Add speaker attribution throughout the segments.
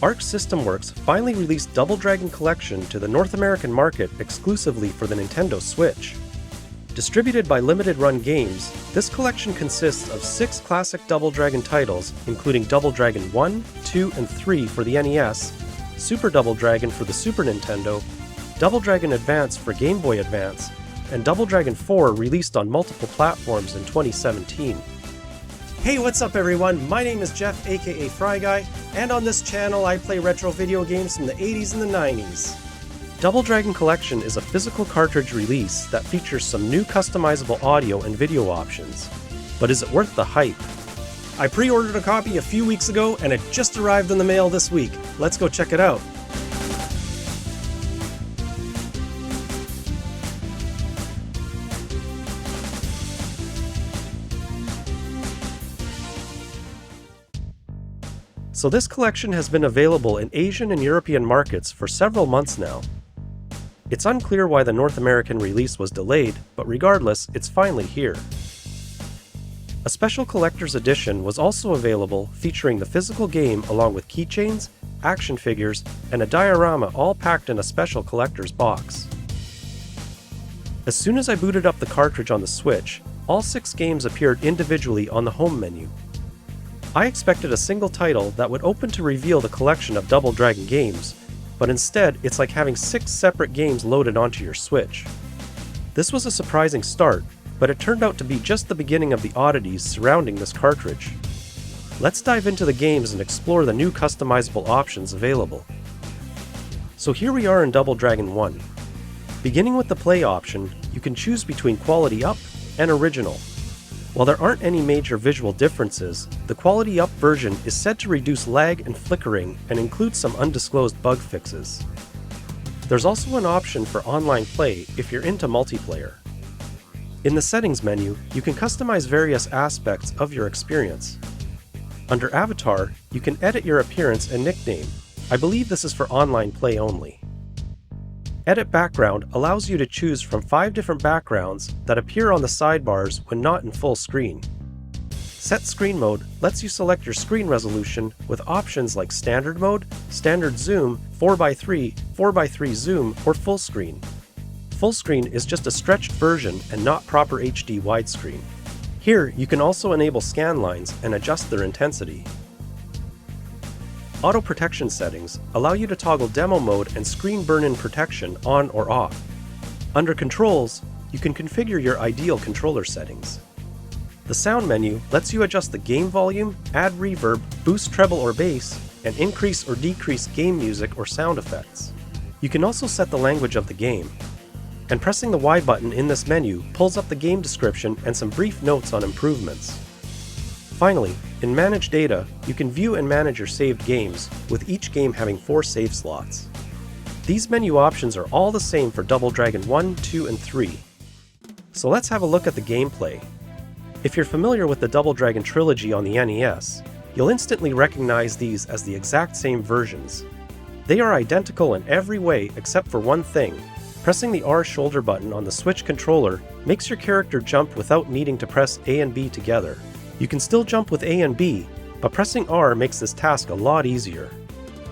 Speaker 1: Arc System Works finally released Double Dragon Collection to the North American market exclusively for the Nintendo Switch. Distributed by Limited Run Games, this collection consists of 6 classic Double Dragon titles, including Double Dragon 1, 2, and 3 for the NES, Super Double Dragon for the Super Nintendo, Double Dragon Advance for Game Boy Advance, and Double Dragon 4 released on multiple platforms in 2017. Hey, what's up everyone? My name is Jeff, aka Fry Guy, and on this channel I play retro video games from the 80s and the 90s. Double Dragon Collection is a physical cartridge release that features some new customizable audio and video options. But is it worth the hype? I pre-ordered a copy a few weeks ago and it just arrived in the mail this week. Let's go check it out. So this collection has been available in Asian and European markets for several months now. It's unclear why the North American release was delayed, but regardless, it's finally here. A special collector's edition was also available featuring the physical game along with keychains, action figures, and a diorama all packed in a special collector's box. As soon as I booted up the cartridge on the Switch, all 6 games appeared individually on the home menu. I expected a single title that would open to reveal the collection of Double Dragon games, but instead it's like having 6 separate games loaded onto your Switch. This was a surprising start, but it turned out to be just the beginning of the oddities surrounding this cartridge. Let's dive into the games and explore the new customizable options available. So here we are in Double Dragon 1. Beginning with the play option, you can choose between Quality Up and Original. While there aren't any major visual differences, the Quality Up version is said to reduce lag and flickering and includes some undisclosed bug fixes. There's also an option for online play if you're into multiplayer. In the Settings menu, you can customize various aspects of your experience. Under Avatar, you can edit your appearance and nickname. I believe this is for online play only. Edit Background allows you to choose from 5 different backgrounds that appear on the sidebars when not in full screen. Set Screen Mode lets you select your screen resolution with options like Standard Mode, Standard Zoom, 4x3, 4x3 Zoom, or Full Screen. Full Screen is just a stretched version and not proper HD widescreen. Here, you can also enable scan lines and adjust their intensity. Auto Protection settings allow you to toggle Demo Mode and Screen Burn-In Protection on or off. Under Controls, you can configure your ideal controller settings. The Sound menu lets you adjust the game volume, add reverb, boost treble or bass, and increase or decrease game music or sound effects. You can also set the language of the game. And pressing the Y button in this menu pulls up the game description and some brief notes on improvements. Finally, in Manage Data, you can view and manage your saved games, with each game having 4 save slots. These menu options are all the same for Double Dragon 1, 2, and 3. So let's have a look at the gameplay. If you're familiar with the Double Dragon trilogy on the NES, you'll instantly recognize these as the exact same versions. They are identical in every way except for one thing. Pressing the R shoulder button on the Switch controller makes your character jump without needing to press A and B together. You can still jump with A and B, but pressing R makes this task a lot easier.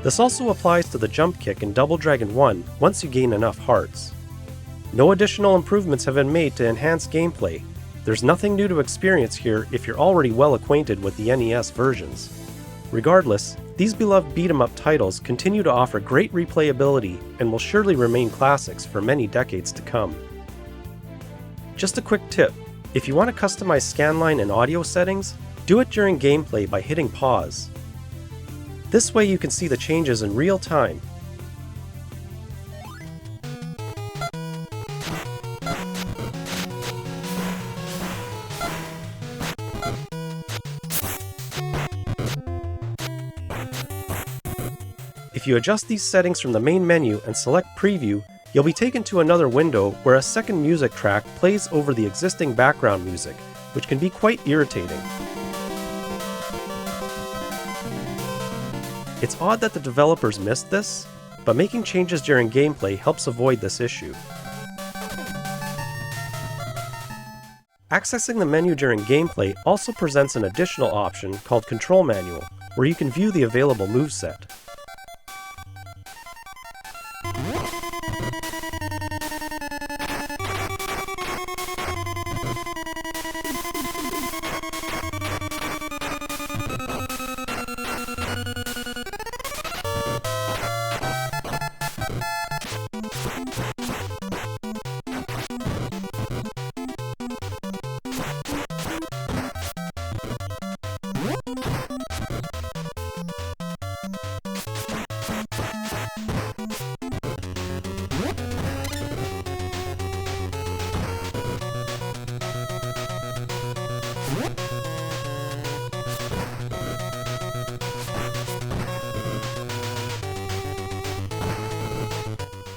Speaker 1: This also applies to the jump kick in Double Dragon 1 once you gain enough hearts. No additional improvements have been made to enhance gameplay. There's nothing new to experience here if you're already well acquainted with the NES versions. Regardless, these beloved beat-em-up titles continue to offer great replayability and will surely remain classics for many decades to come. Just a quick tip. If you want to customize scanline and audio settings, do it during gameplay by hitting pause. This way you can see the changes in real time. If you adjust these settings from the main menu and select Preview, you'll be taken to another window where a second music track plays over the existing background music, which can be quite irritating. It's odd that the developers missed this, but making changes during gameplay helps avoid this issue. Accessing the menu during gameplay also presents an additional option called Control Manual, where you can view the available moveset.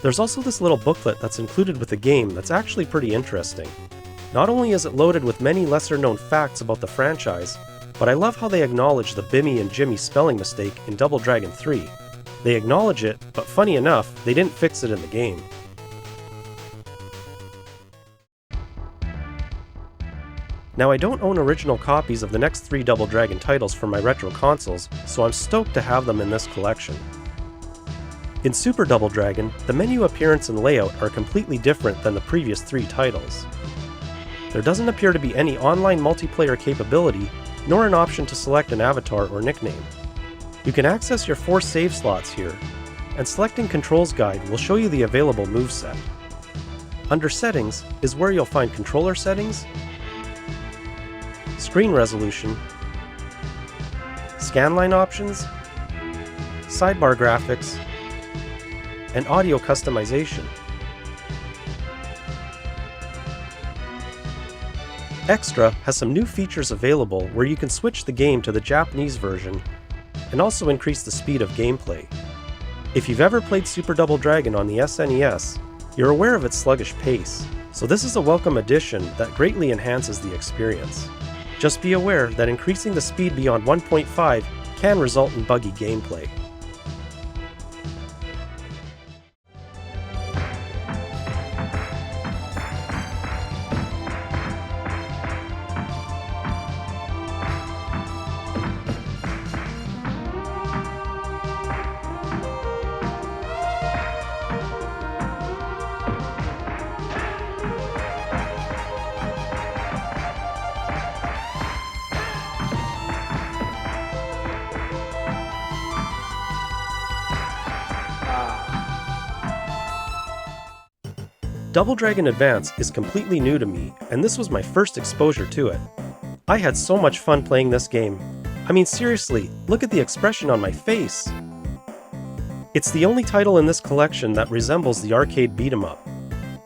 Speaker 1: There's also this little booklet that's included with the game that's actually pretty interesting. Not only is it loaded with many lesser-known facts about the franchise, but I love how they acknowledge the Bimmy and Jimmy spelling mistake in Double Dragon 3. They acknowledge it, but funny enough, they didn't fix it in the game. Now, I don't own original copies of the next 3 Double Dragon titles for my retro consoles, so I'm stoked to have them in this collection. In Super Double Dragon, the menu appearance and layout are completely different than the previous 3 titles. There doesn't appear to be any online multiplayer capability, nor an option to select an avatar or nickname. You can access your 4 save slots here, and selecting Controls Guide will show you the available moveset. Under Settings is where you'll find controller settings, screen resolution, scanline options, sidebar graphics, and audio customization. Extra has some new features available where you can switch the game to the Japanese version and also increase the speed of gameplay. If you've ever played Super Double Dragon on the SNES, you're aware of its sluggish pace, so this is a welcome addition that greatly enhances the experience. Just be aware that increasing the speed beyond 1.5 can result in buggy gameplay. Double Dragon Advance is completely new to me, and this was my first exposure to it. I had so much fun playing this game. I mean, seriously, look at the expression on my face! It's the only title in this collection that resembles the arcade beat-em-up.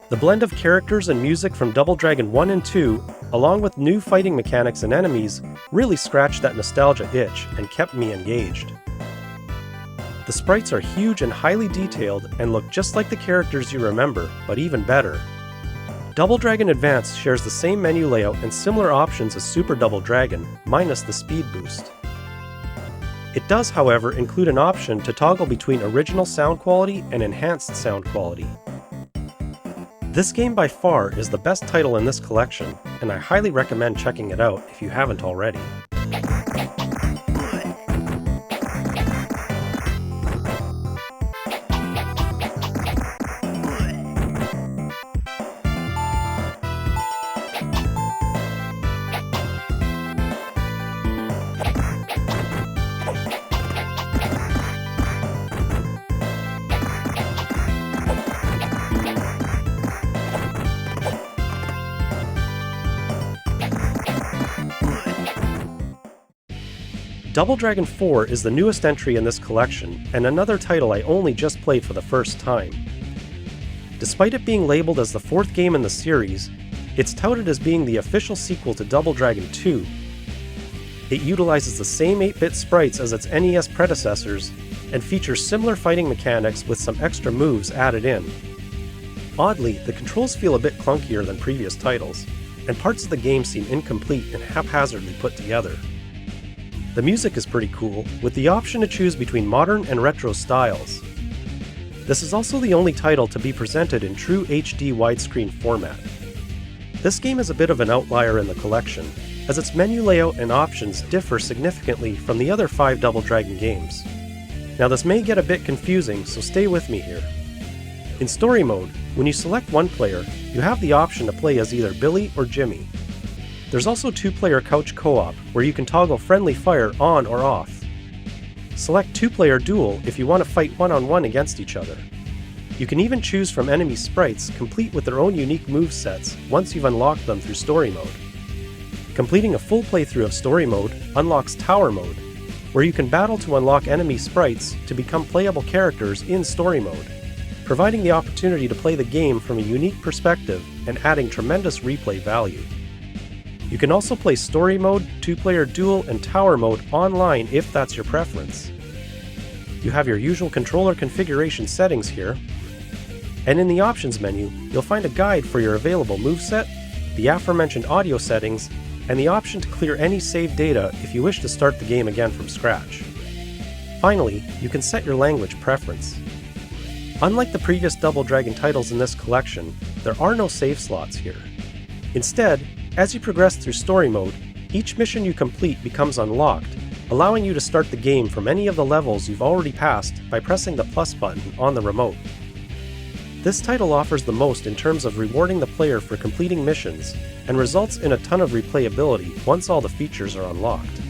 Speaker 1: The blend of characters and music from Double Dragon 1 and 2, along with new fighting mechanics and enemies, really scratched that nostalgia itch and kept me engaged. The sprites are huge and highly detailed and look just like the characters you remember, but even better. Double Dragon Advance shares the same menu layout and similar options as Super Double Dragon, minus the speed boost. It does, however, include an option to toggle between original sound quality and enhanced sound quality. This game by far is the best title in this collection, and I highly recommend checking it out if you haven't already. Double Dragon 4 is the newest entry in this collection, and another title I only just played for the first time. Despite it being labeled as the 4th game in the series, it's touted as being the official sequel to Double Dragon 2. It utilizes the same 8-bit sprites as its NES predecessors, and features similar fighting mechanics with some extra moves added in. Oddly, the controls feel a bit clunkier than previous titles, and parts of the game seem incomplete and haphazardly put together. The music is pretty cool, with the option to choose between modern and retro styles. This is also the only title to be presented in true HD widescreen format. This game is a bit of an outlier in the collection, as its menu layout and options differ significantly from the other 5 Double Dragon games. Now this may get a bit confusing, so stay with me here. In Story Mode, when you select one player, you have the option to play as either Billy or Jimmy. There's also 2-player couch co-op, where you can toggle friendly fire on or off. Select 2-player duel if you want to fight one-on-one against each other. You can even choose from enemy sprites complete with their own unique movesets once you've unlocked them through Story Mode. Completing a full playthrough of Story Mode unlocks Tower Mode, where you can battle to unlock enemy sprites to become playable characters in Story Mode, providing the opportunity to play the game from a unique perspective and adding tremendous replay value. You can also play Story Mode, 2-player duel, and Tower Mode online if that's your preference. You have your usual controller configuration settings here. And in the options menu, you'll find a guide for your available moveset, the aforementioned audio settings, and the option to clear any saved data if you wish to start the game again from scratch. Finally, you can set your language preference. Unlike the previous Double Dragon titles in this collection, there are no save slots here. Instead, as you progress through story mode, each mission you complete becomes unlocked, allowing you to start the game from any of the levels you've already passed by pressing the plus button on the remote. This title offers the most in terms of rewarding the player for completing missions, and results in a ton of replayability once all the features are unlocked.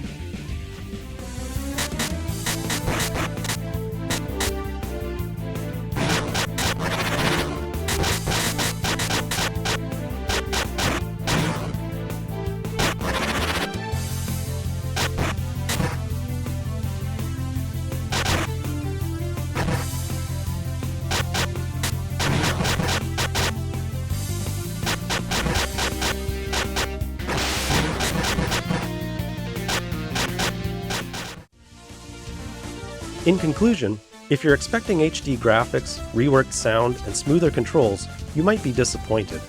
Speaker 1: In conclusion, if you're expecting HD graphics, reworked sound, and smoother controls, you might be disappointed.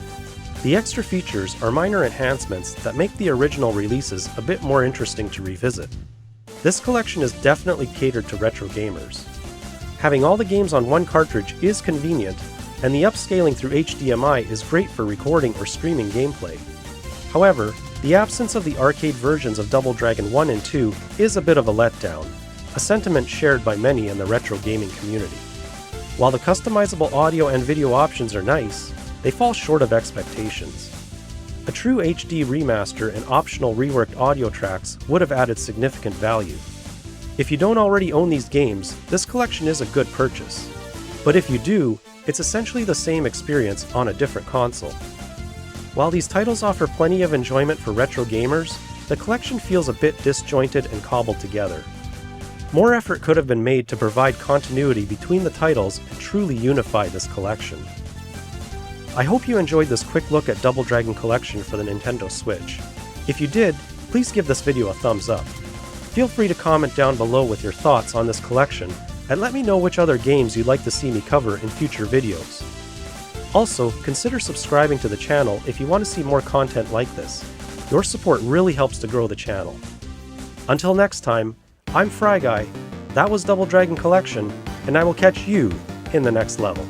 Speaker 1: The extra features are minor enhancements that make the original releases a bit more interesting to revisit. This collection is definitely catered to retro gamers. Having all the games on one cartridge is convenient, and the upscaling through HDMI is great for recording or streaming gameplay. However, the absence of the arcade versions of Double Dragon 1 and 2 is a bit of a letdown, a sentiment shared by many in the retro gaming community. While the customizable audio and video options are nice, they fall short of expectations. A true HD remaster and optional reworked audio tracks would have added significant value. If you don't already own these games, this collection is a good purchase. But if you do, it's essentially the same experience on a different console. While these titles offer plenty of enjoyment for retro gamers, the collection feels a bit disjointed and cobbled together. More effort could have been made to provide continuity between the titles and truly unify this collection. I hope you enjoyed this quick look at Double Dragon Collection for the Nintendo Switch. If you did, please give this video a thumbs up. Feel free to comment down below with your thoughts on this collection, and let me know which other games you'd like to see me cover in future videos. Also, consider subscribing to the channel if you want to see more content like this. Your support really helps to grow the channel. Until next time, I'm Fry Guy, that was Double Dragon Collection, and I will catch you in the next level.